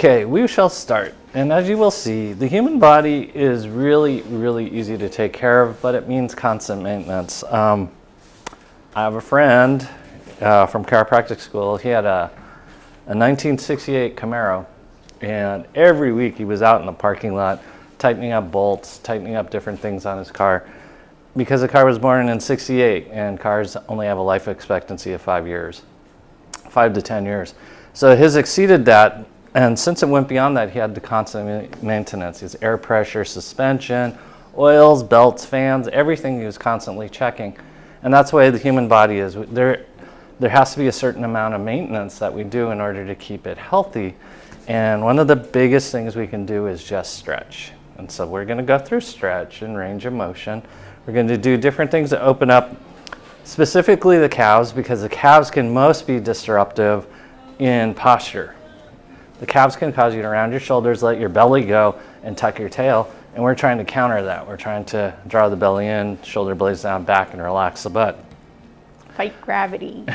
Okay, we shall start. And as you will see, the human body is really, really easy to take care of, but it means constant maintenance. I have a friend from chiropractic school. He had a 1968 Camaro, and every week he was out in the parking lot tightening up bolts, tightening up different things on his car, because the car was born in '68, and cars only have a life expectancy of 5 years, 5 to 10 years. So his exceeded that. And since it went beyond that, he had the constant maintenance. His air pressure, suspension, oils, belts, fans, everything he was constantly checking. And that's the way the human body is. There has to be a certain amount of maintenance that we do in order to keep it healthy. And one of the biggest things we can do is just stretch. And so we're going to go through stretch and range of motion. We're going to do different things to open up specifically the calves, because the calves can most be disruptive in posture. The calves can cause you to round your shoulders, let your belly go, and tuck your tail. And we're trying to counter that. We're trying to draw the belly in, shoulder blades down, back, and relax the butt. Fight gravity.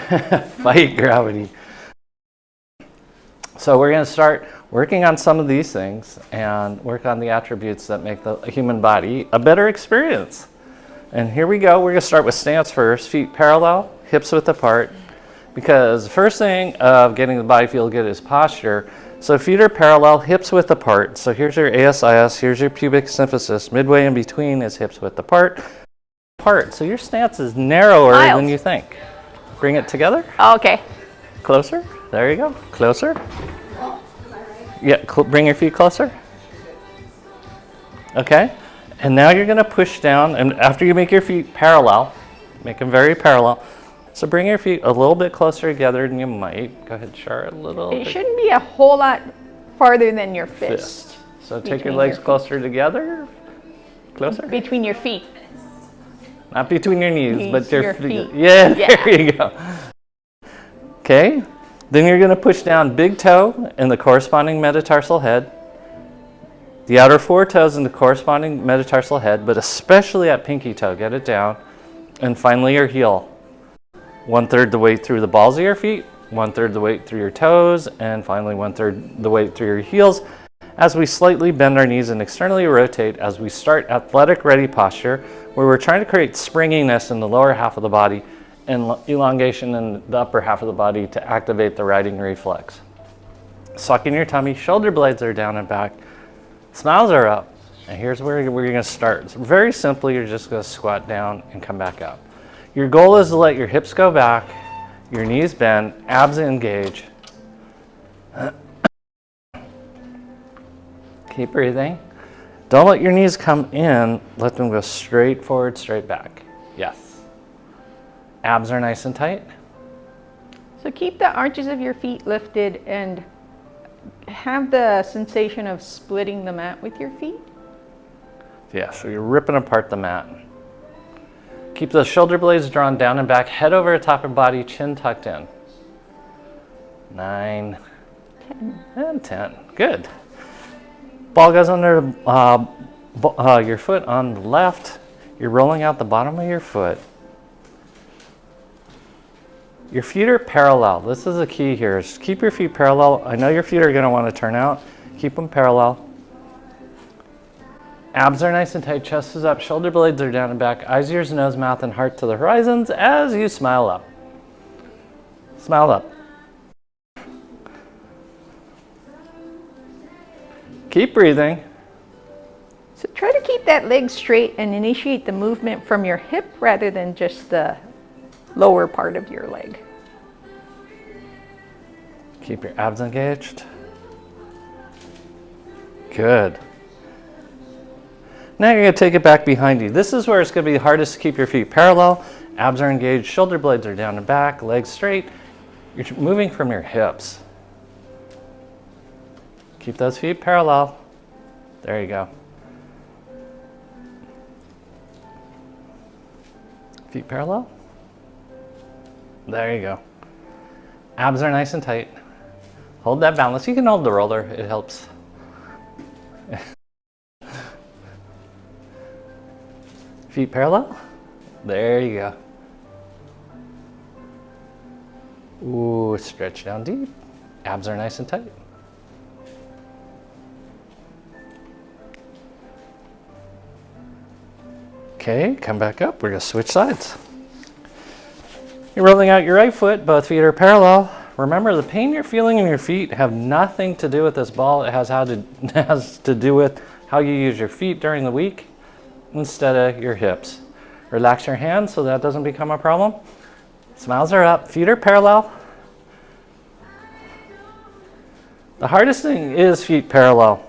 Fight gravity. So we're going to start working on some of these things and work on the attributes that make the human body a better experience. And here we go. We're going to start with stance first. Feet parallel, hips width apart. Because the first thing of getting the body feel good is posture. So feet are parallel, hips width apart. So here's your ASIS, here's your pubic symphysis. Midway in between is hips width apart. So your stance is narrower than you think. Bring it together. Oh, okay. Closer. There you go. Closer. Yeah, bring your feet closer. Okay. And now you're going to push down. And after you make your feet parallel, make them very parallel. So bring your feet a little bit closer together than you might. Go ahead, Char, a little It shouldn't be a whole lot farther than your fist. So take your legs closer together. Closer. Between your feet. Not between your knees, but your feet. Yeah, there you go. Okay. Then you're going to push down big toe in the corresponding metatarsal head. The outer four toes in the corresponding metatarsal head, but especially at pinky toe. Get it down. And finally your heel. 1/3 the weight through the balls of your feet, 1/3 the weight through your toes, and finally 1/3 the weight through your heels, as we slightly bend our knees and externally rotate as we start athletic ready posture, where we're trying to create springiness in the lower half of the body and elongation in the upper half of the body to activate the riding reflex. Suck in your tummy, shoulder blades are down and back, smiles are up, and here's where you're going to start. So very simply, you're just going to squat down and come back up. Your goal is to let your hips go back, your knees bend, abs engage. Keep breathing. Don't let your knees come in, let them go straight forward, straight back. Yes. Abs are nice and tight. So keep the arches of your feet lifted and have the sensation of splitting the mat with your feet. Yeah, so you're ripping apart the mat. Keep those shoulder blades drawn down and back, head over the top of body, chin tucked in. 9, 10, and 10. Good. Ball goes under your foot on the left. You're rolling out the bottom of your foot. Your feet are parallel. This is the key here. Just keep your feet parallel. I know your feet are going to want to turn out. Keep them parallel. Abs are nice and tight, chest is up, shoulder blades are down and back, eyes, ears, nose, mouth, and heart to the horizons as you smile up. Smile up. Keep breathing. So try to keep that leg straight and initiate the movement from your hip rather than just the lower part of your leg. Keep your abs engaged. Good. Now you're going to take it back behind you. This is where it's going to be hardest to keep your feet parallel. Abs are engaged, shoulder blades are down and back, legs straight. You're moving from your hips. Keep those feet parallel. There you go. Feet parallel. There you go. Abs are nice and tight. Hold that balance. You can hold the roller, it helps. Feet parallel. There you go. Ooh, stretch down deep. Abs are nice and tight. Okay, come back up. We're gonna switch sides. You're rolling out your right foot, both feet are parallel. Remember, the pain you're feeling in your feet have nothing to do with this ball. It has to do with how you use your feet during the week instead of your hips. Relax your hands so that doesn't become a problem. Smiles are up, feet are parallel. The hardest thing is feet parallel.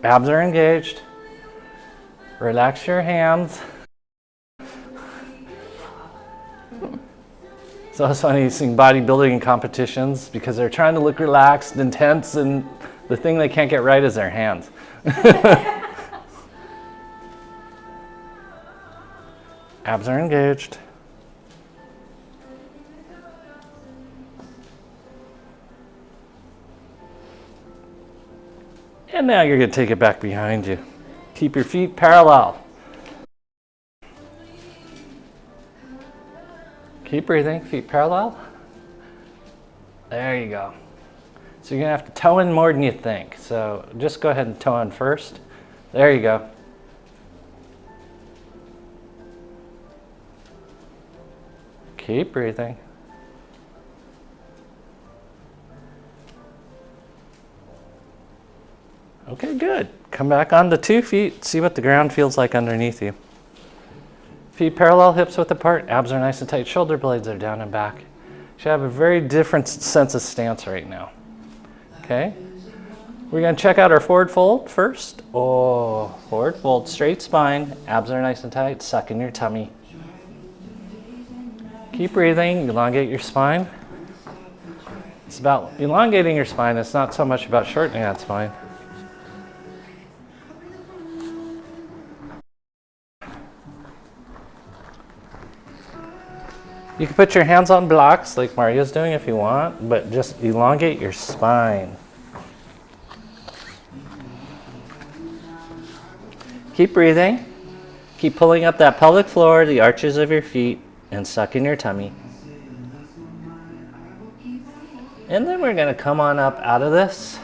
Abs are engaged. Relax your hands. So it's funny seeing bodybuilding competitions because they're trying to look relaxed and tense, and the thing they can't get right is their hands. Abs are engaged. And now you're going to take it back behind you. Keep your feet parallel. Keep breathing, feet parallel. There you go. So you're going to have to toe in more than you think. So just go ahead and toe in first. There you go. Keep breathing. Okay, good. Come back onto 2 feet. See what the ground feels like underneath you. Feet parallel, hips width apart. Abs are nice and tight. Shoulder blades are down and back. You should have a very different sense of stance right now. Okay? We're going to check out our forward fold first. Oh, forward fold, straight spine. Abs are nice and tight. Suck in your tummy. Keep breathing. Elongate your spine. It's about elongating your spine. It's not so much about shortening that spine. You can put your hands on blocks like Mario's doing if you want, but just elongate your spine. Keep breathing. Keep pulling up that pelvic floor, the arches of your feet, and suck in your tummy. And then we're going to come on up out of this.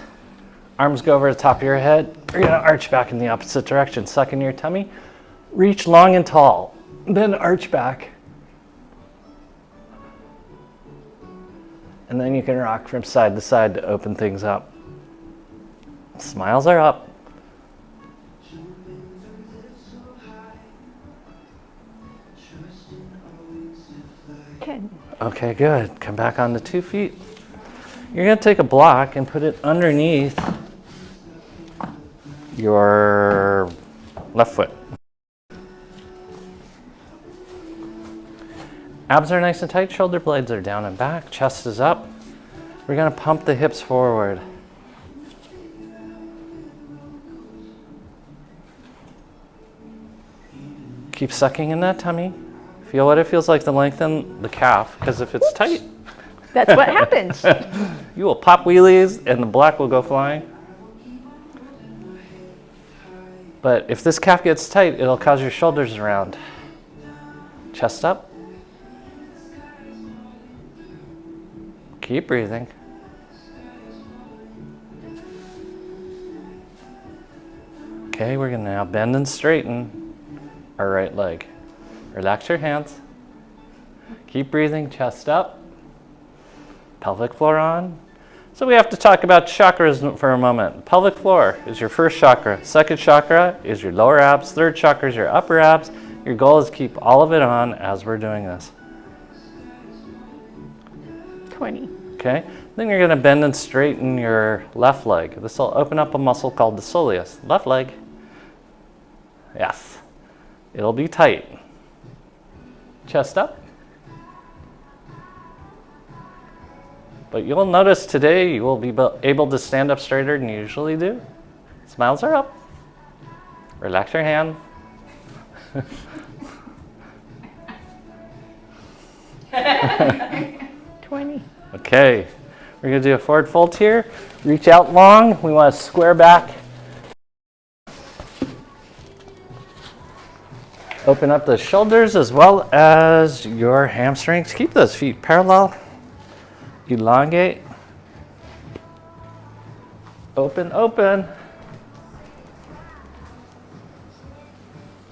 Arms go over the top of your head. We're going to arch back in the opposite direction. Suck in your tummy. Reach long and tall. Then arch back. And then you can rock from side to side to open things up. Smiles are up. Good. Okay, good. Come back onto 2 feet. You're going to take a block and put it underneath your left foot. Abs are nice and tight, shoulder blades are down and back, chest is up. We're going to pump the hips forward. Keep sucking in that tummy. Feel what it feels like to lengthen the calf, because if it's tight, That's what happens. you will pop wheelies and the block will go flying. But if this calf gets tight, it'll cause your shoulders around. Chest up. Keep breathing. Okay, we're going to now bend and straighten our right leg. Relax your hands. Keep breathing, chest up. Pelvic floor on. So we have to talk about chakras for a moment. Pelvic floor is your first chakra. Second chakra is your lower abs. Third chakra is your upper abs. Your goal is to keep all of it on as we're doing this. 20. Okay, then you're going to bend and straighten your left leg. This will open up a muscle called the soleus. Left leg. Yes. It'll be tight. Chest up. But you'll notice today you will be able to stand up straighter than you usually do. Smiles are up. Relax your hand. 20. Okay, we're going to do a forward fold here. Reach out long. We want to square back. Open up the shoulders as well as your hamstrings. Keep those feet parallel. Elongate. Open, open.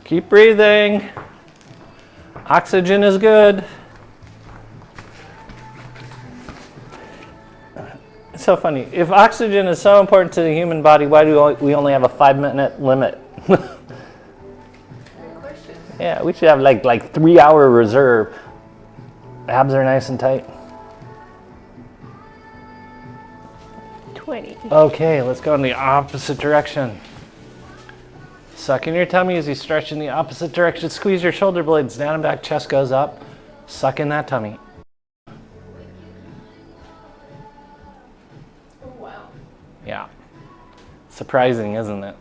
Keep breathing. Oxygen is good. It's so funny. If oxygen is so important to the human body, why do we only have a 5-minute limit? Yeah, we should have like 3-hour reserve. Abs are nice and tight. 20. Okay, let's go in the opposite direction. Suck in your tummy as you stretch in the opposite direction. Squeeze your shoulder blades down and back, chest goes up. Suck in that tummy. Oh, wow. Yeah. Surprising, isn't it?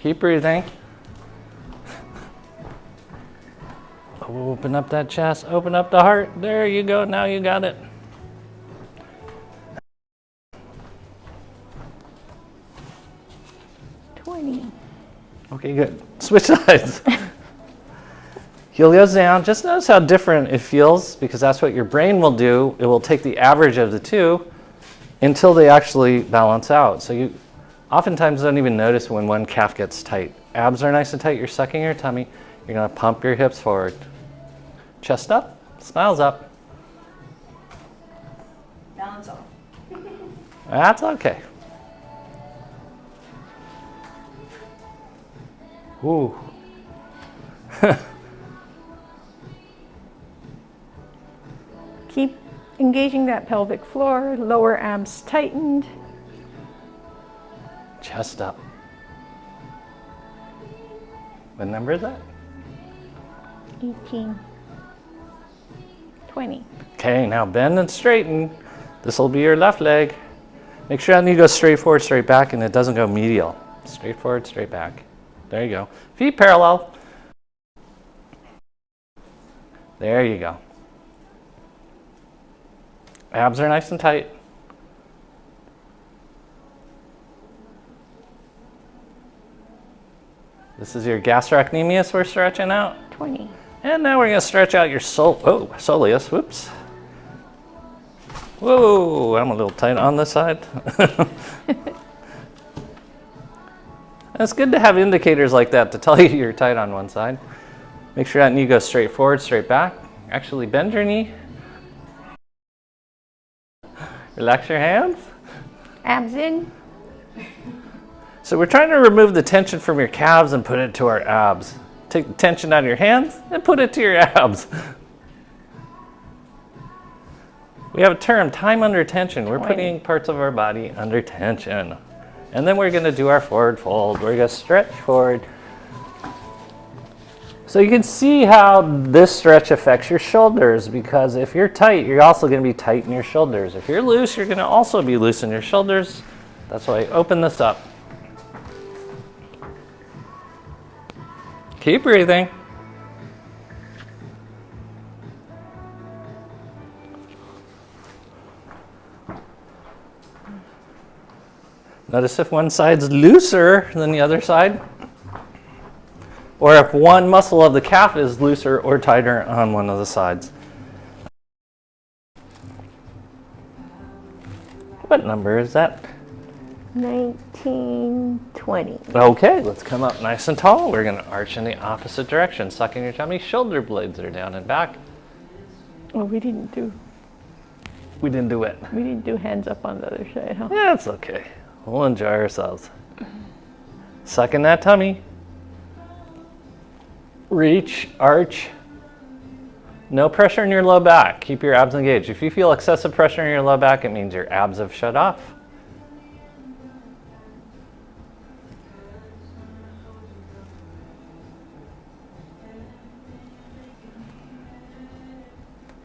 Keep breathing. Open up that chest, open up the heart. There you go, now you got it. Okay, good. Switch sides. Heel goes down. Just notice how different it feels, because that's what your brain will do. It will take the average of the two until they actually balance out. So you oftentimes don't even notice when one calf gets tight. Abs are nice and tight. You're sucking your tummy. You're going to pump your hips forward. Chest up, smiles up. Balance off. That's okay. Ooh. Keep engaging that pelvic floor, lower abs tightened. Chest up. What number is that? 18. 20. Okay, now bend and straighten. This will be your left leg. Make sure that knee goes straight forward, straight back, and it doesn't go medial. Straight forward, straight back. There you go. Feet parallel. There you go. Abs are nice and tight. This is your gastrocnemius we're stretching out. 20. And now we're going to stretch out your soleus. Whoops. Whoa, I'm a little tight on this side. It's good to have indicators like that to tell you you're tight on one side. Make sure that knee goes straight forward, straight back. Actually bend your knee. Relax your hands. Abs in. So we're trying to remove the tension from your calves and put it to our abs. Take the tension out of your hands and put it to your abs. We have a term, time under tension. We're putting parts of our body under tension. And then we're going to do our forward fold. We're going to stretch forward. So you can see how this stretch affects your shoulders, because if you're tight, you're also going to be tight in your shoulders. If you're loose, you're going to also be loose in your shoulders. That's why I open this up. Keep breathing. Notice if one side's looser than the other side, or if one muscle of the calf is looser or tighter on one of the sides. What number is that? 19, 20. Okay, let's come up nice and tall. We're going to arch in the opposite direction. Suck in your tummy. Shoulder blades are down and back. Oh, we didn't do it. We didn't do hands up on the other side, huh? Yeah, it's okay. We'll enjoy ourselves. Suck in that tummy. Reach, arch. No pressure in your low back. Keep your abs engaged. If you feel excessive pressure in your low back, it means your abs have shut off.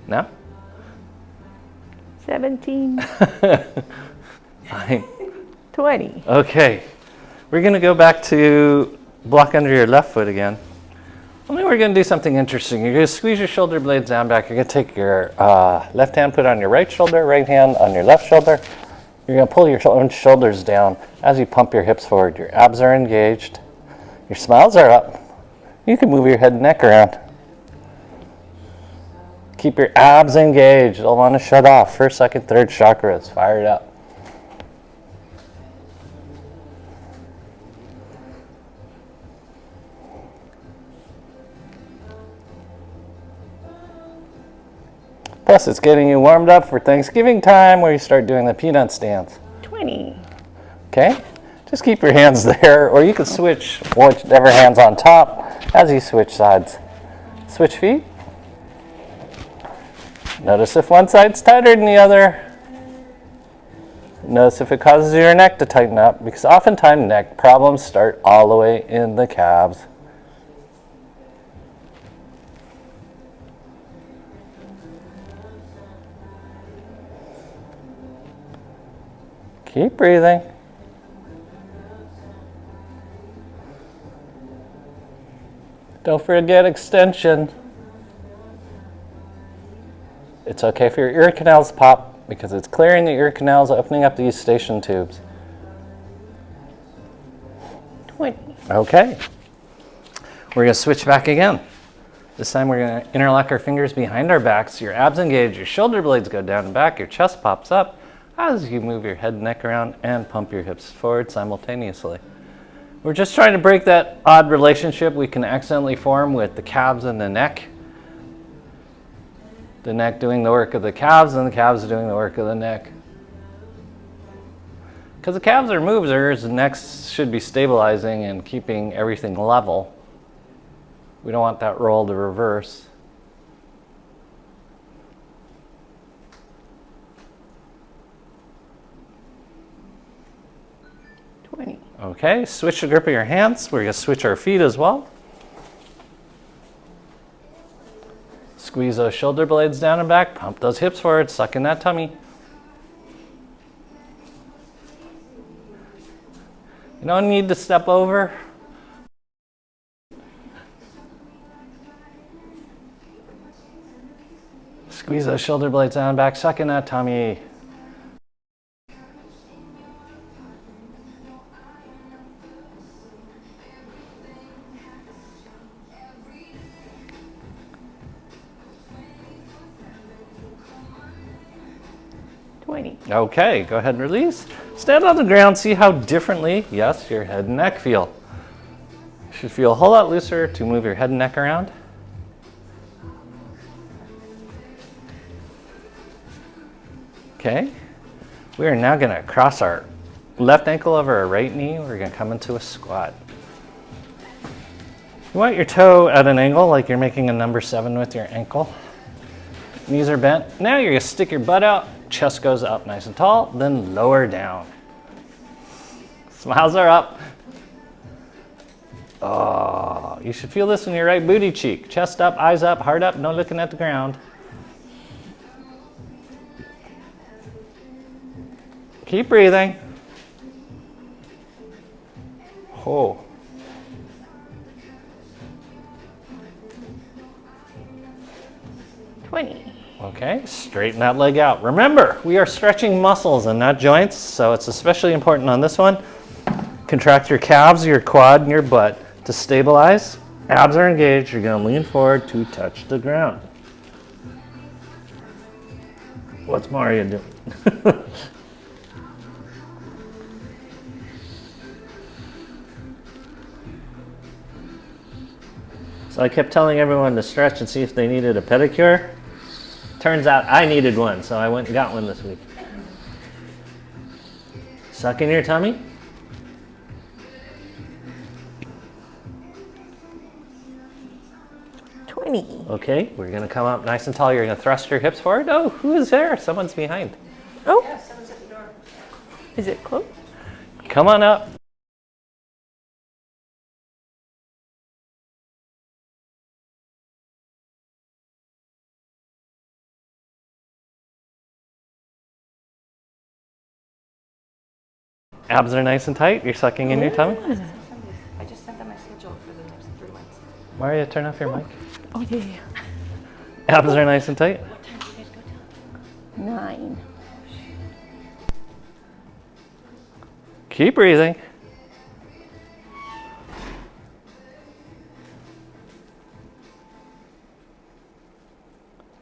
Now? 17. Fine. 20. Okay. We're going to go back to block under your left foot again. Only we're going to do something interesting. You're going to squeeze your shoulder blades down back. You're going to take your left hand, put it on your right shoulder, right hand on your left shoulder. You're going to pull your own shoulders down as you pump your hips forward. Your abs are engaged. Your smiles are up. You can move your head and neck around. Keep your abs engaged. Don't want to shut off. First, second, third chakras. Fire it up. Plus, it's getting you warmed up for Thanksgiving time where you start doing the peanut stance. 20. Okay? Just keep your hands there, or you can switch whichever hand's on top as you switch sides. Switch feet. Notice if one side's tighter than the other. Notice if it causes your neck to tighten up, because oftentimes neck problems start all the way in the calves. Keep breathing. Don't forget extension. It's okay for your ear canals to pop because it's clearing the ear canals, opening up these eustachian tubes. 20. Okay. We're going to switch back again. This time we're going to interlock our fingers behind our backs. Your abs engage, your shoulder blades go down and back, your chest pops up as you move your head and neck around and pump your hips forward simultaneously. We're just trying to break that odd relationship we can accidentally form with the calves and the neck. The neck doing the work of the calves and the calves doing the work of the neck. Because the calves are movers, the neck should be stabilizing and keeping everything level. We don't want that role to reverse. Okay, switch the grip of your hands. We're going to switch our feet as well. Squeeze those shoulder blades down and back. Pump those hips forward. Suck in that tummy. You don't need to step over. Squeeze those shoulder blades down and back. Suck in that tummy. Okay, go ahead and release. Stand on the ground, see how differently, yes, your head and neck feel. You should feel a whole lot looser to move your head and neck around. Okay, we are now going to cross our left ankle over our right knee. We're going to come into a squat. You want your toe at an angle like you're making a number 7 with your ankle. Knees are bent. Now you're going to stick your butt out. Chest goes up nice and tall, then lower down. Smiles are up. Oh, you should feel this in your right booty cheek. Chest up, eyes up, heart up, no looking at the ground. Keep breathing. Oh. Okay, straighten that leg out. Remember, we are stretching muscles and not joints, so it's especially important on this one. Contract your calves, your quad, and your butt to stabilize. Abs are engaged. You're going to lean forward to touch the ground. What's Mario doing? So I kept telling everyone to stretch and see if they needed a pedicure. Turns out I needed one, so I went and got one this week. Suck in your tummy. Okay, we're going to come up nice and tall. You're going to thrust your hips forward. Oh, who is there? Someone's behind. Oh. Yeah, someone's at the door. Is it closed? Come on up. Abs are nice and tight. You're sucking in your tummy. I just sent them my schedule for the next 3 months. Maria, turn off your mic. Oh, yeah. Abs are nice and tight. What time do you guys go till? 9. Keep breathing.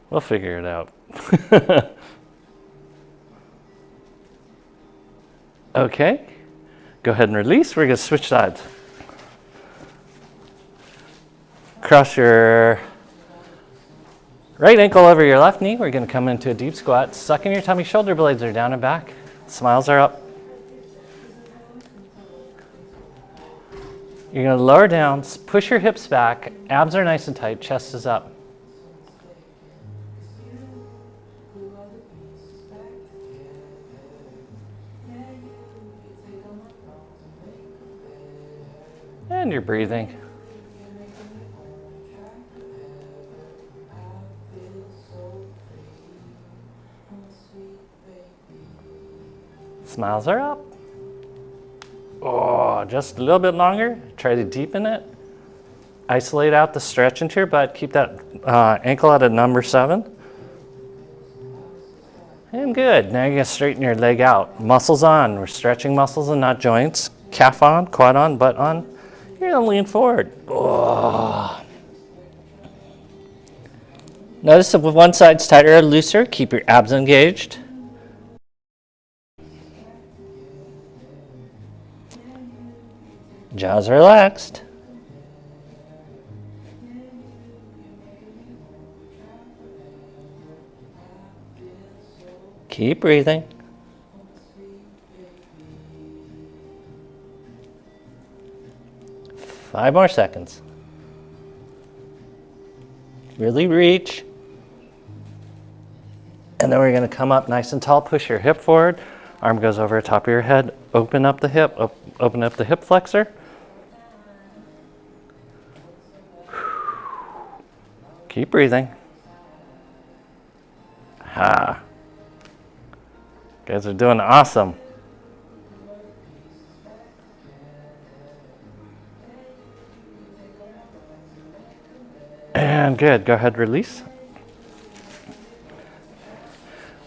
We'll figure it out. Okay, go ahead and release. We're going to switch sides. Cross your Right ankle over your left knee. We're going to come into a deep squat. Suck in your tummy, shoulder blades are down and back. Smiles are up. You're going to lower down, push your hips back, abs are nice and tight, chest is up. And you're breathing. Smiles are up. Oh, just a little bit longer. Try to deepen it. Isolate out the stretch into your butt. Keep that ankle at a number 7. And good. Now you're going to straighten your leg out. Muscles on. We're stretching muscles and not joints. Calf on, quad on, butt on. You're going to lean forward. Oh. Notice if one side's tighter or looser, keep your abs engaged. Jaws relaxed. Keep breathing. Five more seconds. Really reach. And then we're going to come up nice and tall. Push your hip forward. Arm goes over the top of your head. Open up the hip. Open up the hip flexor. Keep breathing. Ha. You guys are doing awesome. And good. Go ahead, release.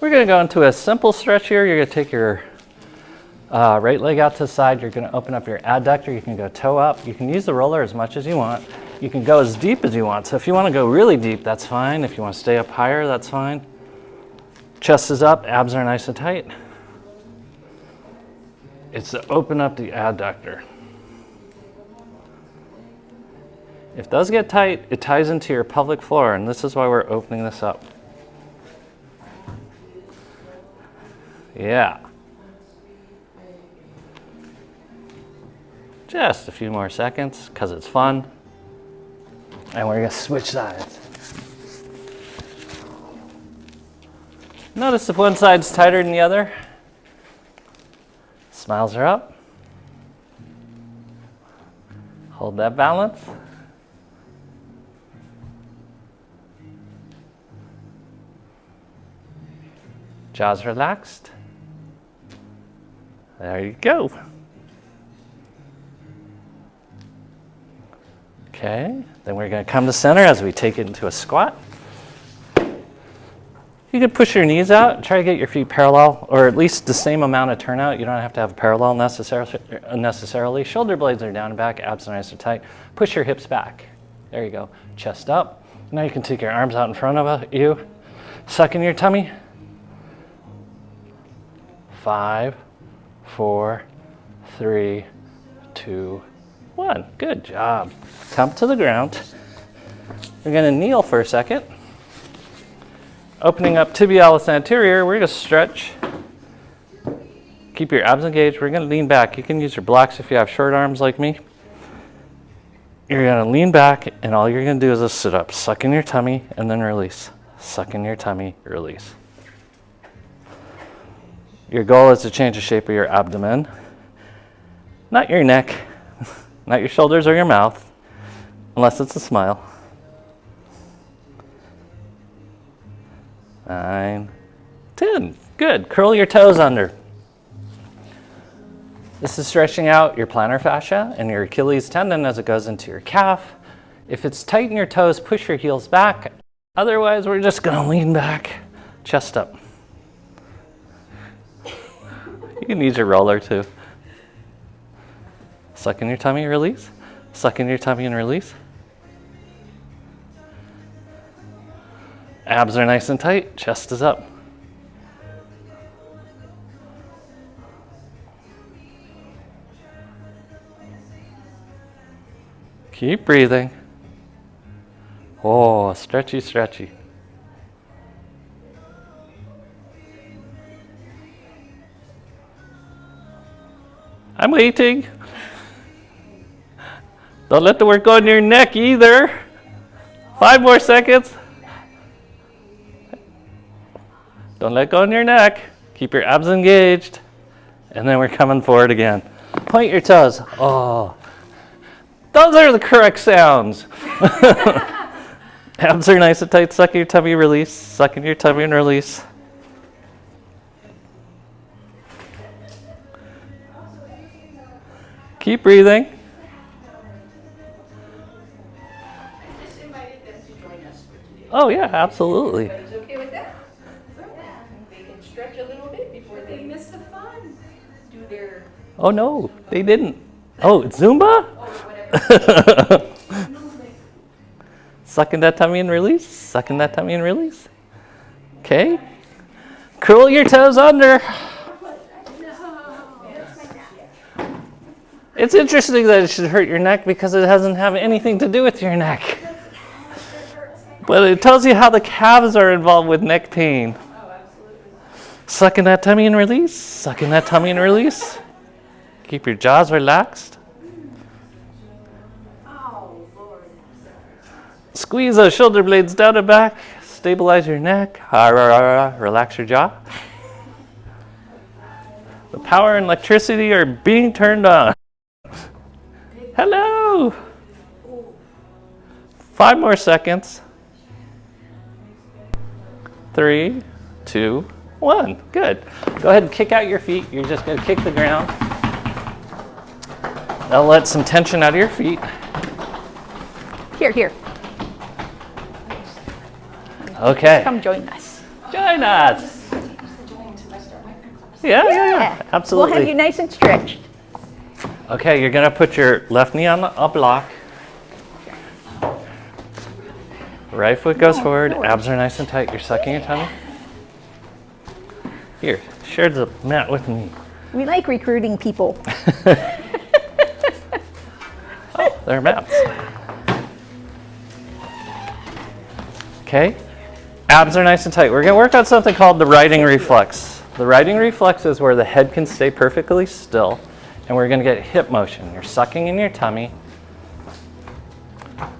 We're going to go into a simple stretch here. You're going to take your right leg out to the side. You're going to open up your adductor. You can go toe up. You can use the roller as much as you want. You can go as deep as you want. So if you want to go really deep, that's fine. If you want to stay up higher, that's fine. Chest is up. Abs are nice and tight. It's to open up the adductor. If it does get tight, it ties into your pelvic floor, and this is why we're opening this up. Yeah. Just a few more seconds, because it's fun. And we're going to switch sides. Notice if one side's tighter than the other. Smiles are up. Hold that balance. Jaws relaxed. There you go. Okay, then we're going to come to center as we take it into a squat. You can push your knees out, try to get your feet parallel, or at least the same amount of turnout. You don't have to have parallel necessarily. Shoulder blades are down and back, abs are nice and tight. Push your hips back. There you go. Chest up. Now you can take your arms out in front of you. Suck in your tummy. 5, 4, 3, 2, 1. Good job. Come to the ground. You're going to kneel for a second. Opening up tibialis anterior, we're going to stretch. Keep your abs engaged. We're going to lean back. You can use your blocks if you have short arms like me. You're going to lean back, and all you're going to do is just sit up. Suck in your tummy, and then release. Suck in your tummy, release. Your goal is to change the shape of your abdomen, not your neck, not your shoulders or your mouth, unless it's a smile. 9, 10. Good. Curl your toes under. This is stretching out your plantar fascia and your Achilles tendon as it goes into your calf. If it's tight in your toes, push your heels back. Otherwise, we're just going to lean back, chest up. You can use your roller too. Suck in your tummy, release. Suck in your tummy and release. Abs are nice and tight, chest is up. Keep breathing. Oh, stretchy, stretchy. I'm waiting. Don't let the work go in your neck either. 5 more seconds. Don't let go in your neck. Keep your abs engaged. And then we're coming forward again. Point your toes. Oh, those are the correct sounds. Abs are nice and tight. Suck in your tummy, release. Suck in your tummy and release. Keep breathing. I just invited them to join us for today. Oh yeah, absolutely. Everybody's okay with that? Yeah. They can stretch a little bit before they miss the fun. Do their Oh no, they didn't. Oh, it's Zumba? whatever. Suck in that tummy and release. Suck in that tummy and release. Okay. Curl your toes under. It's interesting that it should hurt your neck because it doesn't have anything to do with your neck. But it tells you how the calves are involved with neck pain. Suck in that tummy and release. Suck in that tummy and release. Keep your jaws relaxed. Squeeze those shoulder blades down and back. Stabilize your neck. Relax your jaw. The power and electricity are being turned on. Hello. 5 more seconds. 3, 2, 1. Good. Go ahead and kick out your feet. You're just going to kick the ground. Now let some tension out of your feet. Here. Okay. Come join us. Join us. Yeah, absolutely. We'll have you nice and stretched. Okay, you're going to put your left knee on a block. Right foot goes forward. Abs are nice and tight. You're sucking your tummy. Here, share the mat with me. We like recruiting people. Oh, there are mats. Okay. Abs are nice and tight. We're going to work on something called the riding reflex. The riding reflex is where the head can stay perfectly still, and we're going to get hip motion. You're sucking in your tummy.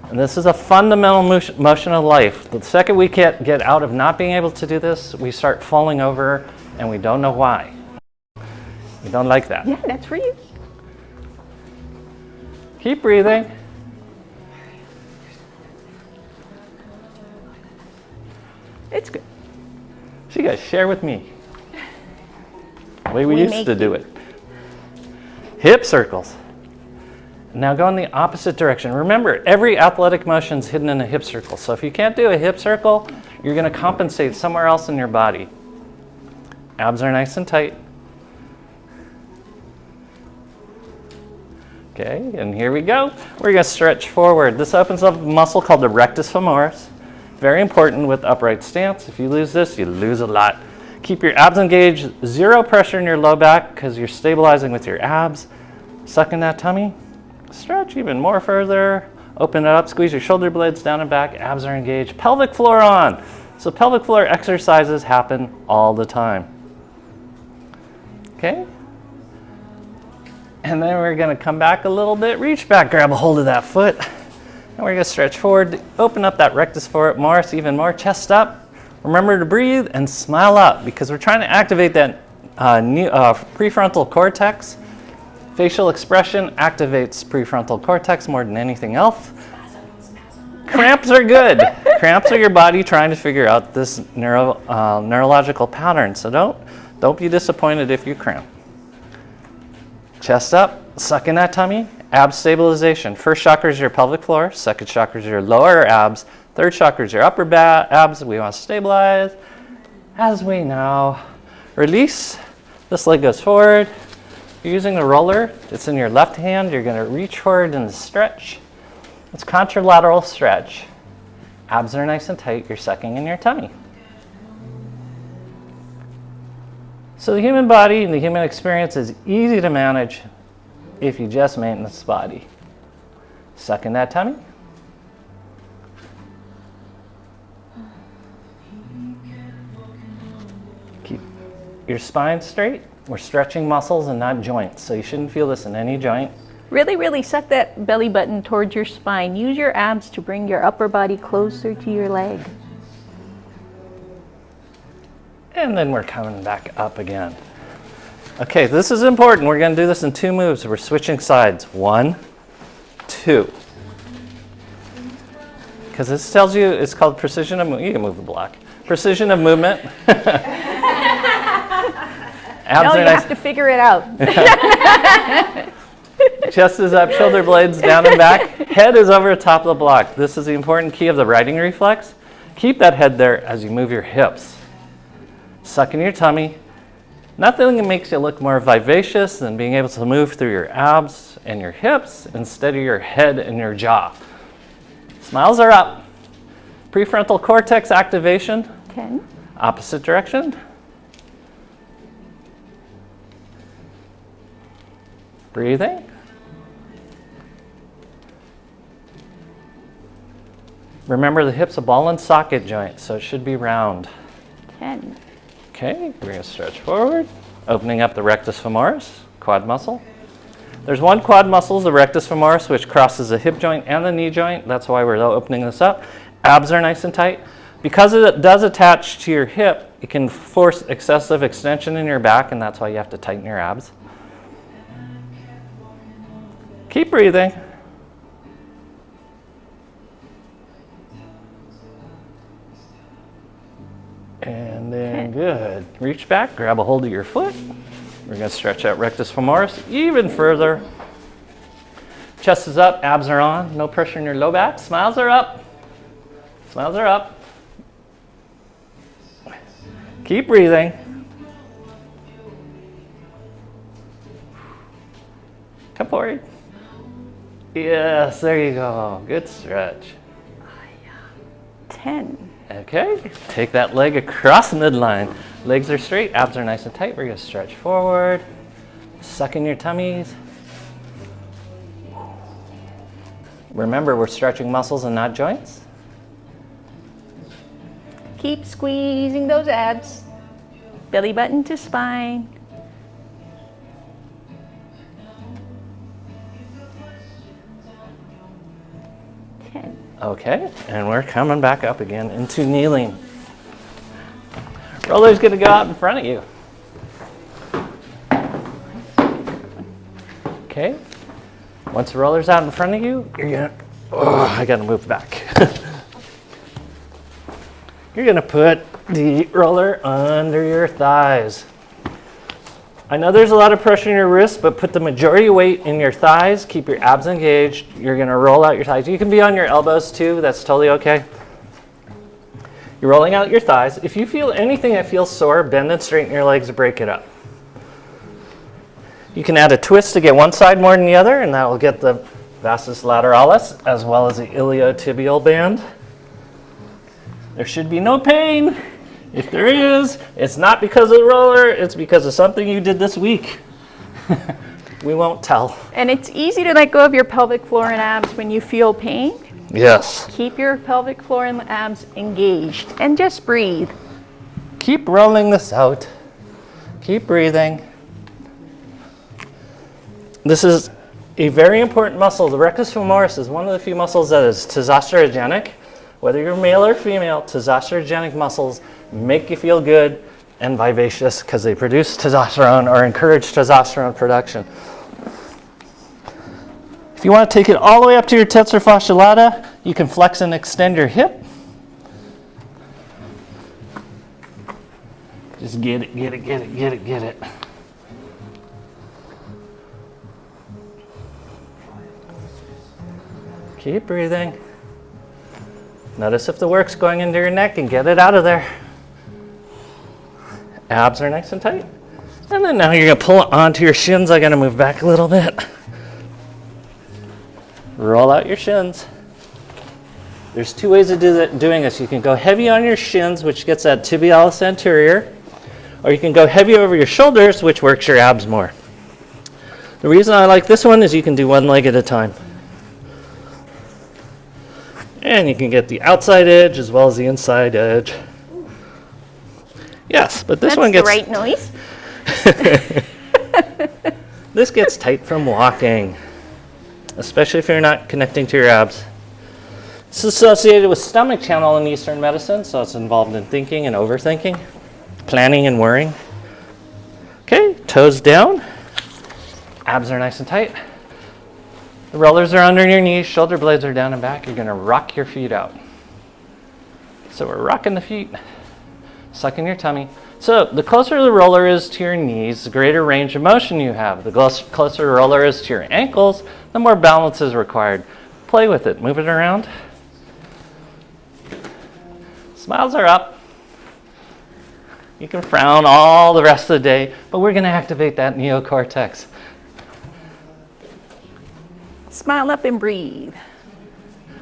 And this is a fundamental motion of life. The second we get out of not being able to do this, we start falling over, and we don't know why. We don't like that. Yeah, that's for you. Keep breathing. It's good. So you guys share with me the way we We used make to do it. Hip circles. Now go in the opposite direction. Remember, every athletic motion is hidden in a hip circle. So if you can't do a hip circle, you're going to compensate somewhere else in your body. Abs are nice and tight. Okay, and here we go. We're going to stretch forward. This opens up a muscle called the rectus femoris. Very important with upright stance. If you lose this, you lose a lot. Keep your abs engaged. Zero pressure in your low back because you're stabilizing with your abs. Suck in that tummy. Stretch even more further. Open it up. Squeeze your shoulder blades down and back. Abs are engaged. Pelvic floor on. So pelvic floor exercises happen all the time. Okay? And then we're going to come back a little bit. Reach back. Grab a hold of that foot. And we're going to stretch forward. Open up that rectus femoris even more. Chest up. Remember to breathe and smile up because we're trying to activate that prefrontal cortex. Facial expression activates prefrontal cortex more than anything else. Cramps are good. Cramps are your body trying to figure out this neurological pattern. So don't be disappointed if you cramp. Chest up, suck in that tummy. Ab stabilization. First chakra is your pelvic floor. Second chakra is your lower abs. Third chakra is your upper abs. We want to stabilize. As we now release, this leg goes forward. You're using the roller. It's in your left hand. You're going to reach forward and stretch. It's contralateral stretch. Abs are nice and tight. You're sucking in your tummy. So the human body and the human experience is easy to manage if you just maintain this body. Suck in that tummy. Keep your spine straight. We're stretching muscles and not joints, so you shouldn't feel this in any joint. Really, really suck that belly button towards your spine. Use your abs to bring your upper body closer to your leg. And then we're coming back up again. Okay, this is important. We're going to do this in 2 moves. We're switching sides. 1, 2. Because this tells you, it's called precision of movement. You can move the block. Precision of movement. No, you have to figure it out. Chest is up, shoulder blades down and back. Head is over the top of the block. This is the important key of the riding reflex. Keep that head there as you move your hips. Suck in your tummy. Nothing makes you look more vivacious than being able to move through your abs and your hips instead of your head and your jaw. Smiles are up. Prefrontal cortex activation. 10. Opposite direction. Breathing. Remember, the hip's a ball and socket joint, so it should be round. 10. Okay, we're going to stretch forward, opening up the rectus femoris, quad muscle. There's one quad muscle, the rectus femoris, which crosses the hip joint and the knee joint. That's why we're opening this up. Abs are nice and tight. Because it does attach to your hip, it can force excessive extension in your back, and that's why you have to tighten your abs. Keep breathing. And then good. Reach back, grab a hold of your foot. We're going to stretch out rectus femoris even further. Chest is up, abs are on, no pressure in your low back. Smiles are up. Smiles are up. Keep breathing. Come forward. Yes, there you go. Good stretch. 10. Okay, take that leg across the midline. Legs are straight, abs are nice and tight. We're going to stretch forward. Suck in your tummies. Remember, we're stretching muscles and not joints. Keep squeezing those abs. Belly button to spine. Okay, and we're coming back up again into kneeling. Roller's going to go out in front of you. Okay, once the roller's out in front of you, you're going to, I got to move back. You're going to put the roller under your thighs. I know there's a lot of pressure in your wrists, but put the majority weight in your thighs. Keep your abs engaged. You're going to roll out your thighs. You can be on your elbows too. That's totally okay. You're rolling out your thighs. If you feel anything that feels sore, bend and straighten your legs to break it up. You can add a twist to get one side more than the other, and that will get the vastus lateralis as well as the iliotibial band. There should be no pain. If there is, it's not because of the roller, it's because of something you did this week. We won't tell. And it's easy to let go of your pelvic floor and abs when you feel pain. Yes. Keep your pelvic floor and abs engaged and just breathe. Keep rolling this out. Keep breathing. This is a very important muscle. The rectus femoris is one of the few muscles that is testosterogenic. Whether you're male or female, testosterogenic muscles make you feel good and vivacious because they produce testosterone or encourage testosterone production. If you want to take it all the way up to your tensor fascia lata, you can flex and extend your hip. Just get it, get it, get it, get it, get it. Keep breathing. Notice if the work's going into your neck and get it out of there. Abs are nice and tight. And then now you're going to pull it onto your shins. I got to move back a little bit. Roll out your shins. There's 2 ways of doing this. You can go heavy on your shins, which gets that tibialis anterior, or you can go heavy over your shoulders, which works your abs more. The reason I like this one is you can do one leg at a time. And you can get the outside edge as well as the inside edge. Yes, but this one gets... That's the right noise. This gets tight from walking, especially if you're not connecting to your abs. It's associated with stomach channel in Eastern medicine, so it's involved in thinking and overthinking, planning and worrying. Okay, toes down. Abs are nice and tight. The rollers are under your knees, shoulder blades are down and back. You're gonna rock your feet out. So we're rocking the feet, sucking your tummy. So the closer the roller is to your knees, the greater range of motion you have. The closer the roller is to your ankles, the more balance is required. Play with it, move it around. Smiles are up. You can frown all the rest of the day, but we're gonna activate that neocortex. Smile up and breathe.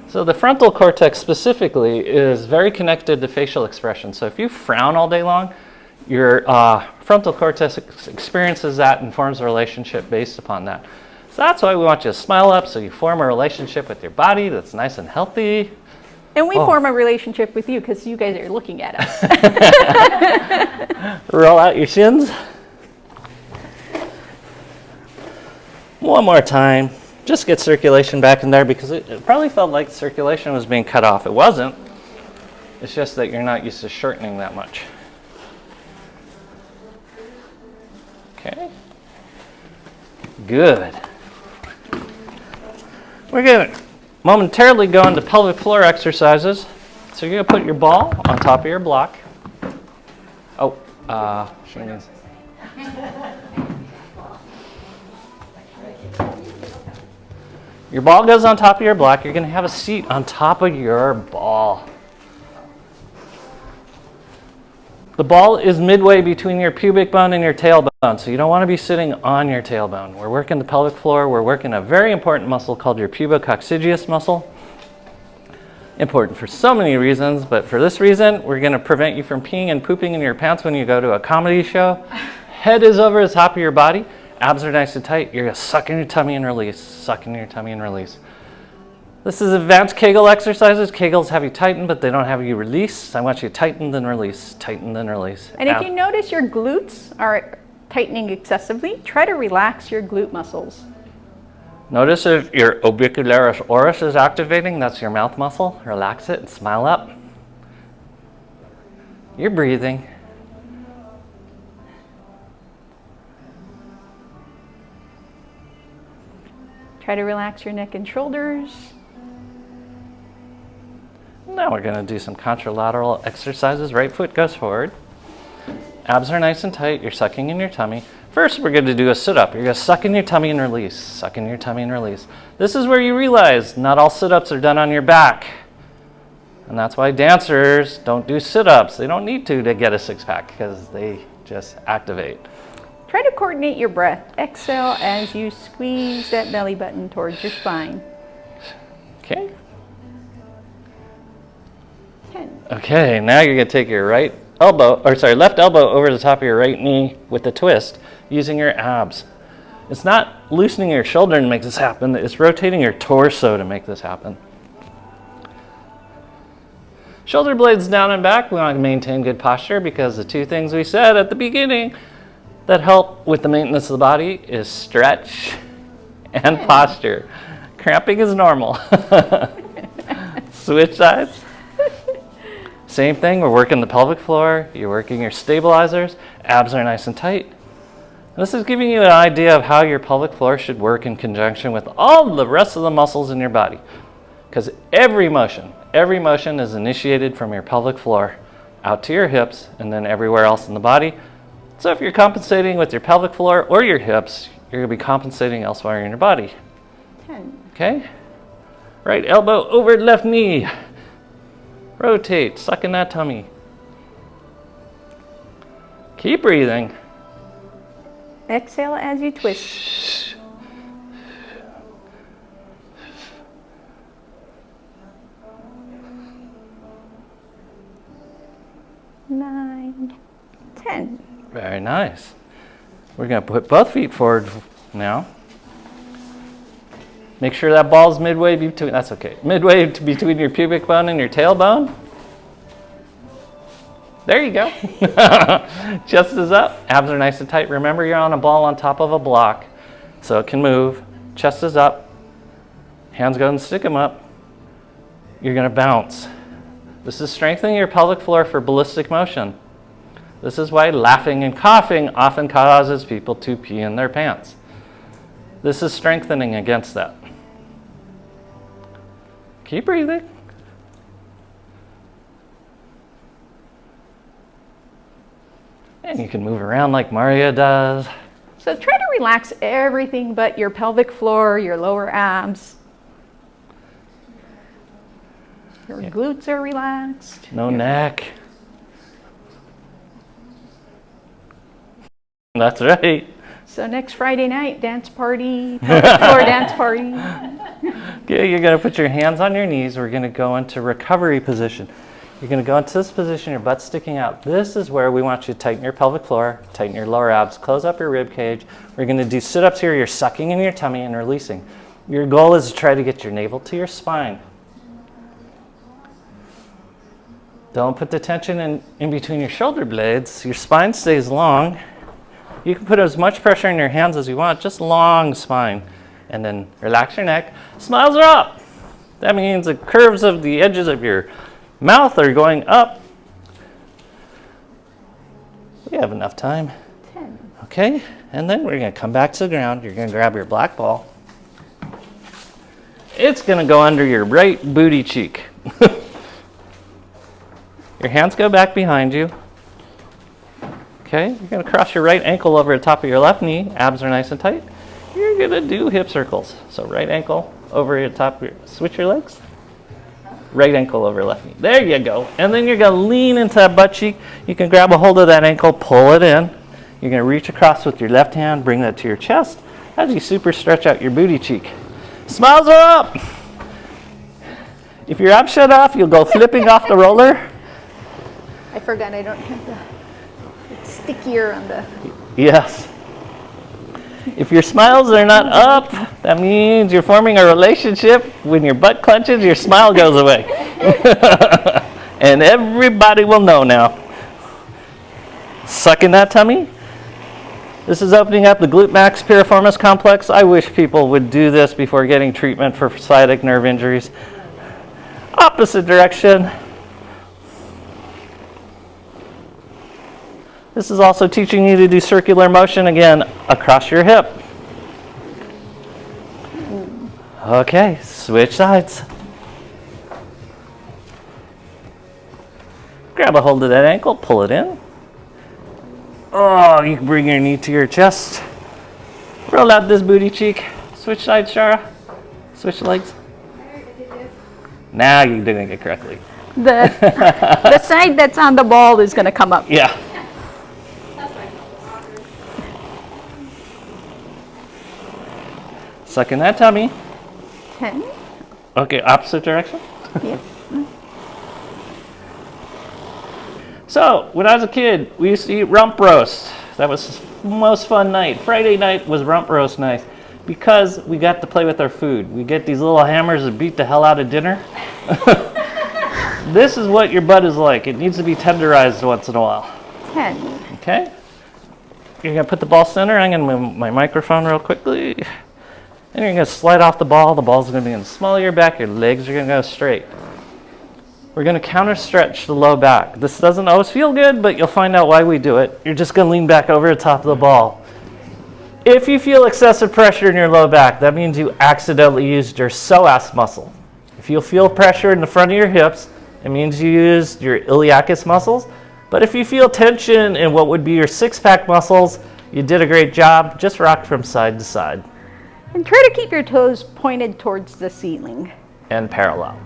So the frontal cortex specifically is very connected to facial expression. So if you frown all day long, your frontal cortex experiences that and forms a relationship based upon that. So that's why we want you to smile up so you form a relationship with your body that's nice and healthy. And we form a relationship with you because you guys are looking at us. Roll out your shins. One more time. Just get circulation back in there because it probably felt like circulation was being cut off. It wasn't. It's just that you're not used to shortening that much. Okay. Good. We're going to momentarily go into pelvic floor exercises. So you're going to put your ball on top of your block. Oh, she needs. Your ball goes on top of your block. You're going to have a seat on top of your ball. The ball is midway between your pubic bone and your tailbone, so you don't want to be sitting on your tailbone. We're working the pelvic floor. We're working a very important muscle called your pubococcygeus muscle. Important for so many reasons, but for this reason, we're going to prevent you from peeing and pooping in your pants when you go to a comedy show. Head is over the top of your body. Abs are nice and tight. You're going to suck in your tummy and release, suck in your tummy and release. This is advanced Kegel exercises. Kegels have you tighten, but they don't have you release. I want you to tighten, then release, tighten, then release. And if you notice your glutes are tightening excessively, try to relax your glute muscles. Notice if your orbicularis oris is activating. That's your mouth muscle. Relax it and smile up. You're breathing. Try to relax your neck and shoulders. Now we're going to do some contralateral exercises. Right foot goes forward. Abs are nice and tight. You're sucking in your tummy. First, we're going to do a sit-up. You're going to suck in your tummy and release. Suck in your tummy and release. This is where you realize not all sit-ups are done on your back. And that's why dancers don't do sit-ups. They don't need to get a six-pack because they just activate. Try to coordinate your breath. Exhale as you squeeze that belly button towards your spine. Okay. 10. Okay, now you're going to take your left elbow over the top of your right knee with a twist using your abs. It's not loosening your shoulder to make this happen. It's rotating your torso to make this happen. Shoulder blades down and back. We want to maintain good posture because the two things we said at the beginning that help with the maintenance of the body is stretch and posture. Cramping is normal. Switch sides. Same thing, we're working the pelvic floor, you're working your stabilizers, abs are nice and tight. This is giving you an idea of how your pelvic floor should work in conjunction with all the rest of the muscles in your body. Because every motion is initiated from your pelvic floor out to your hips and then everywhere else in the body. So if you're compensating with your pelvic floor or your hips, you're going to be compensating elsewhere in your body. 10. Okay? Right elbow over left knee. Rotate, suck in that tummy. Keep breathing. Exhale as you twist. 9, 10. Very nice. We're going to put both feet forward now. Make sure that ball's midway between, that's okay, midway between your pubic bone and your tailbone. There you go. Chest is up, abs are nice and tight. Remember, you're on a ball on top of a block, so it can move. Chest is up, hands go and stick them up. You're gonna bounce. This is strengthening your pelvic floor for ballistic motion. This is why laughing and coughing often causes people to pee in their pants. This is strengthening against that. Keep breathing. And you can move around like Maria does. So try to relax everything but your pelvic floor, your lower abs. Your glutes are relaxed. No neck. That's right. So next Friday night, dance party, pelvic floor dance party. Okay, you're gonna put your hands on your knees. We're gonna go into recovery position. You're gonna go into this position, your butt's sticking out. This is where we want you to tighten your pelvic floor, tighten your lower abs, close up your rib cage. We're gonna do sit-ups here. You're sucking in your tummy and releasing. Your goal is to try to get your navel to your spine. Don't put the tension in between your shoulder blades. Your spine stays long. You can put as much pressure in your hands as you want, just long spine. And then relax your neck. Smiles are up. That means the curves of the edges of your mouth are going up. We have enough time. 10. Okay, and then we're gonna come back to the ground. You're gonna grab your black ball. It's gonna go under your right booty cheek. Your hands go back behind you. Okay, you're gonna cross your right ankle over the top of your left knee. Abs are nice and tight. You're gonna do hip circles. So right ankle over your top, switch your legs. Right ankle over left knee. There you go. And then you're gonna lean into that butt cheek. You can grab a hold of that ankle, pull it in. You're gonna reach across with your left hand, bring that to your chest as you super stretch out your booty cheek. Smiles are up. If your abs shut off, you'll go flipping off the roller. I forgot I don't have the, it's stickier on the. Yes. If your smiles are not up, that means you're forming a relationship. When your butt clenches, your smile goes away. And everybody will know now. Suck in that tummy. This is opening up the glute max piriformis complex. I wish people would do this before getting treatment for sciatic nerve injuries. Opposite direction. This is also teaching you to do circular motion again across your hip. Okay, switch sides. Grab a hold of that ankle, pull it in. Oh, you can bring your knee to your chest. Roll out this booty cheek. Switch sides, Shara. Switch legs. Now you're doing it correctly. The side that's on the ball is going to come up. Yeah. Suck in that tummy. 10. Okay, opposite direction. Yeah. So, when I was a kid, we used to eat rump roast. That was the most fun night. Friday night was rump roast night because we got to play with our food. We get these little hammers that beat the hell out of dinner. This is what your butt is like. It needs to be tenderized once in a while. 10. Okay? You're going to put the ball center. I'm going to move my microphone real quickly. And you're going to slide off the ball. The ball's going to be in the small of your back. Your legs are going to go straight. We're going to counter stretch the low back. This doesn't always feel good, but you'll find out why we do it. You're just going to lean back over the top of the ball. If you feel excessive pressure in your low back, that means you accidentally used your psoas muscle. If you feel pressure in the front of your hips, it means you used your iliacus muscles. But if you feel tension in what would be your six-pack muscles, you did a great job. Just rock from side to side. And try to keep your toes pointed towards the ceiling. And parallel.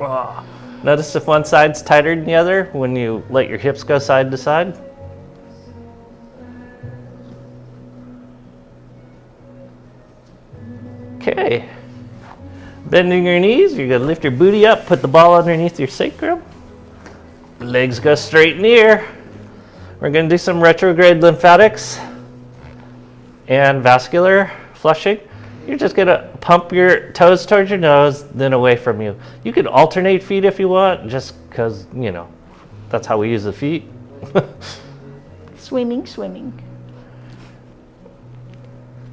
Oh. Notice if one side's tighter than the other when you let your hips go side to side. Okay. Bending your knees, you're going to lift your booty up, put the ball underneath your sacrum. Legs go straight in the air. We're going to do some retrograde lymphatics and vascular flushing. You're just gonna pump your toes towards your nose, then away from you. You can alternate feet if you want, just because, you know, that's how we use the feet. Swimming, swimming.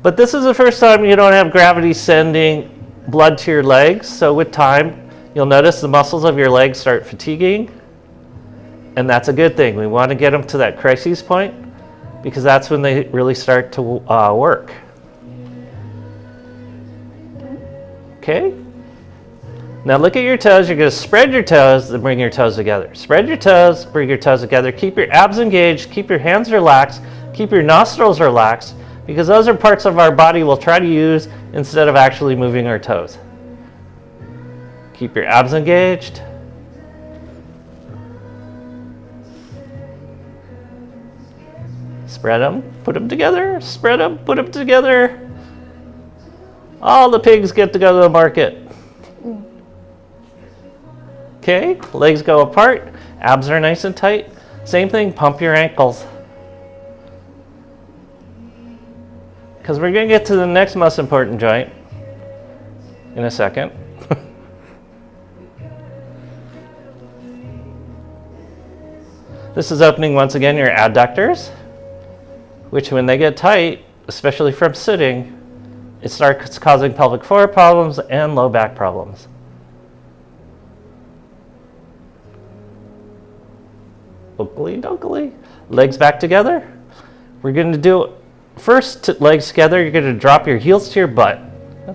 But this is the first time you don't have gravity sending blood to your legs. So with time, you'll notice the muscles of your legs start fatiguing. And that's a good thing. We want to get them to that crisis point because that's when they really start to work. Okay? Now look at your toes. You're going to spread your toes and bring your toes together. Spread your toes, bring your toes together. Keep your abs engaged. Keep your hands relaxed. Keep your nostrils relaxed because those are parts of our body we'll try to use instead of actually moving our toes. Keep your abs engaged. Spread them, put them together. Spread them, put them together. All the pigs get to go to the market. Okay, legs go apart, abs are nice and tight. Same thing, pump your ankles. Because we're going to get to the next most important joint in a second. This is opening once again your adductors, which when they get tight, especially from sitting, it starts causing pelvic floor problems and low back problems. Oakley dokley. Legs back together. We're going to do first legs together. You're going to drop your heels to your butt.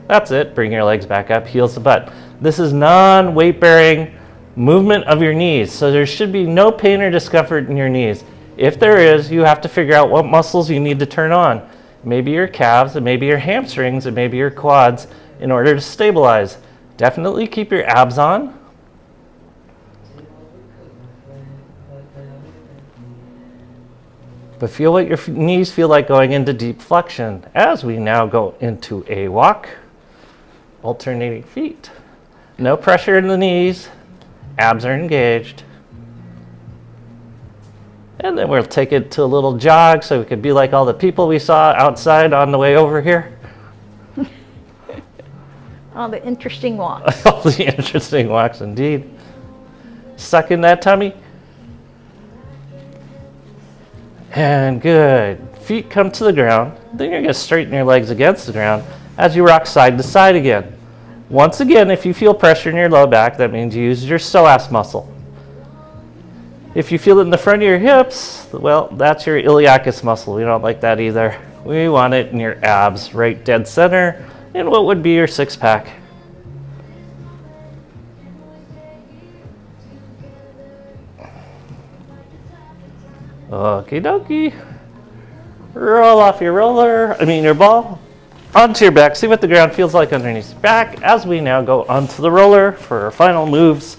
That's it. Bring your legs back up, heels to butt. This is non-weight bearing movement of your knees. So there should be no pain or discomfort in your knees. If there is, you have to figure out what muscles you need to turn on. Maybe your calves, and maybe your hamstrings, and maybe your quads in order to stabilize. Definitely keep your abs on. But feel what your knees feel like going into deep flexion as we now go into a walk, alternating feet. No pressure in the knees, abs are engaged. And then we'll take it to a little jog so we could be like all the people we saw outside on the way over here. All the interesting walks. All the interesting walks indeed. Suck in that tummy. And good. Feet come to the ground. Then you're going to straighten your legs against the ground as you rock side to side again. Once again, if you feel pressure in your low back, that means you use your psoas muscle. If you feel it in the front of your hips, well, that's your iliacus muscle. We don't like that either. We want it in your abs, right dead center, in what would be your six pack. Okie dokie. Roll off your your ball, onto your back. See what the ground feels like underneath your back as we now go onto the roller for our final moves.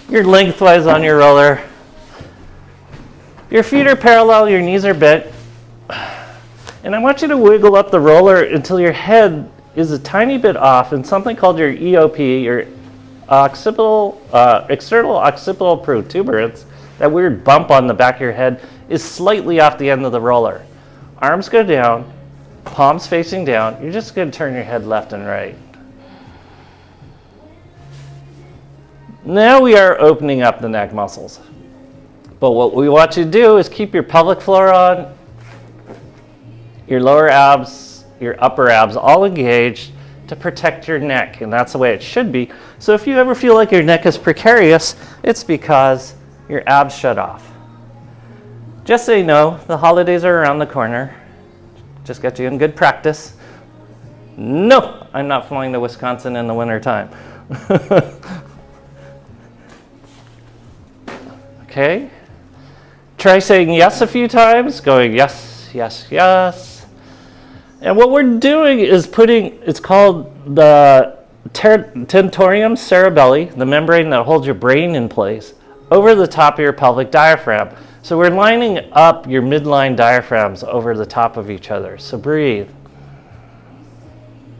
You're lengthwise on your roller. Your feet are parallel, your knees are bent. And I want you to wiggle up the roller until your head is a tiny bit off in something called your EOP, your external occipital protuberance. That weird bump on the back of your head is slightly off the end of the roller. Arms go down, palms facing down. You're just going to turn your head left and right. Now we are opening up the neck muscles. But what we want you to do is keep your pelvic floor on, your lower abs, your upper abs all engaged to protect your neck. And that's the way it should be. So if you ever feel like your neck is precarious, it's because your abs shut off. Just so you know, the holidays are around the corner. Just get you in good practice. No, I'm not flying to Wisconsin in the wintertime. Okay. Try saying yes a few times, going yes, yes, yes. And what we're doing is it's called the tentorium cerebelli, the membrane that holds your brain in place, over the top of your pelvic diaphragm. So we're lining up your midline diaphragms over the top of each other. So breathe.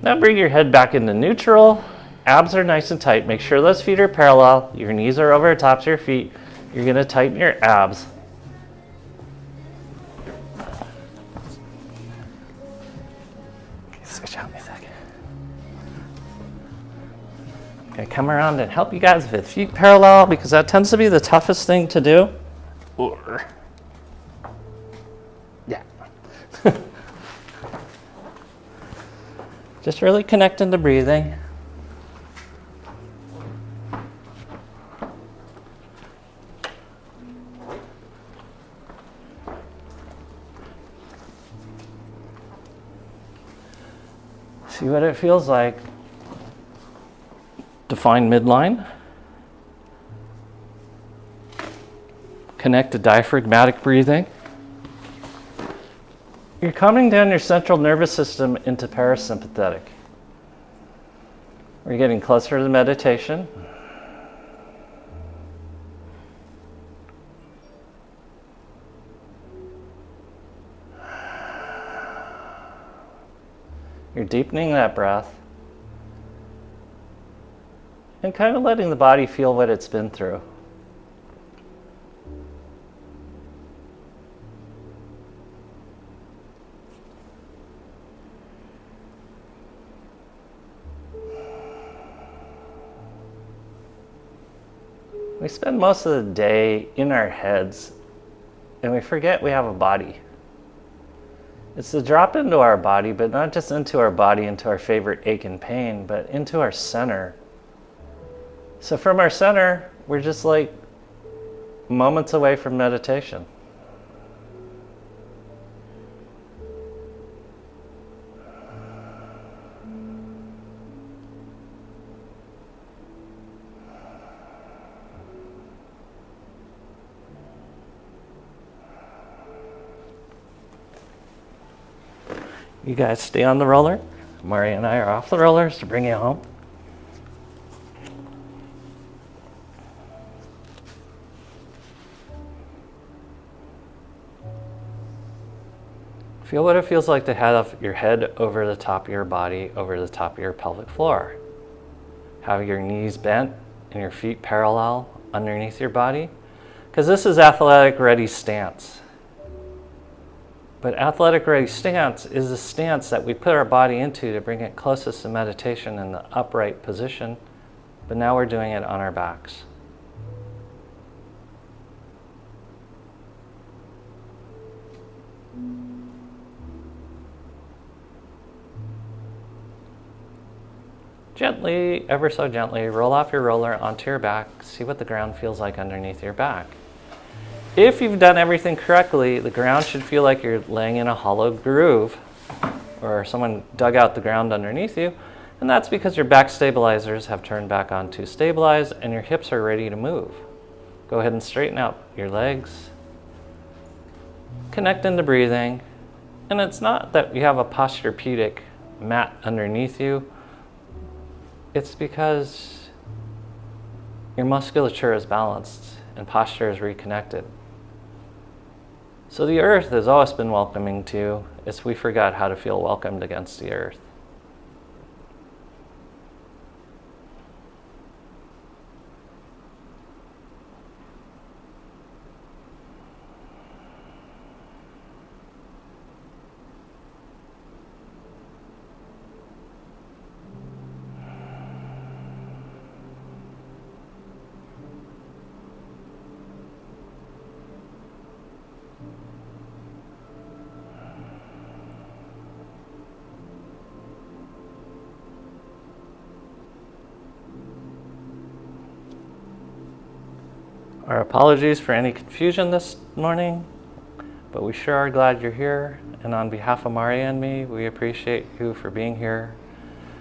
Now bring your head back into neutral. Abs are nice and tight. Make sure those feet are parallel. Your knees are over the tops of your feet. You're going to tighten your abs. Gonna come around and help you guys with feet parallel because that tends to be the toughest thing to do. Yeah. Just really connect into breathing. See what it feels like. Define midline. Connect to diaphragmatic breathing. You're calming down your central nervous system into parasympathetic. We're getting closer to the meditation. You're deepening that breath and kind of letting the body feel what it's been through. We spend most of the day in our heads and we forget we have a body. It's to drop into our body, but not just into our body, into our favorite ache and pain, but into our center. So from our center, we're just like moments away from meditation. You guys stay on the roller. Mari and I are off the rollers to bring you home. Feel what it feels like to have your head over the top of your body, over the top of your pelvic floor. Have your knees bent and your feet parallel underneath your body, because this is athletic ready stance. But athletic ready stance is the stance that we put our body into to bring it closest to meditation in the upright position, but now we're doing it on our backs. Gently, ever so gently, roll off your roller onto your back, see what the ground feels like underneath your back. If you've done everything correctly, the ground should feel like you're laying in a hollow groove or someone dug out the ground underneath you, and that's because your back stabilizers have turned back on to stabilize and your hips are ready to move. Go ahead and straighten out your legs, connect into breathing, and it's not that you have a posturepedic mat underneath you, it's because your musculature is balanced and posture is reconnected. So the earth has always been welcoming to you. It's we forgot how to feel welcomed against the earth. Our apologies for any confusion this morning, but we sure are glad you're here. And on behalf of Mari and me, we appreciate you for being here,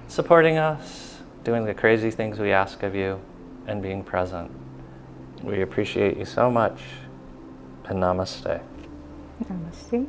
supporting us, doing the crazy things we ask of you, and being present. We appreciate you so much, and namaste. Namaste.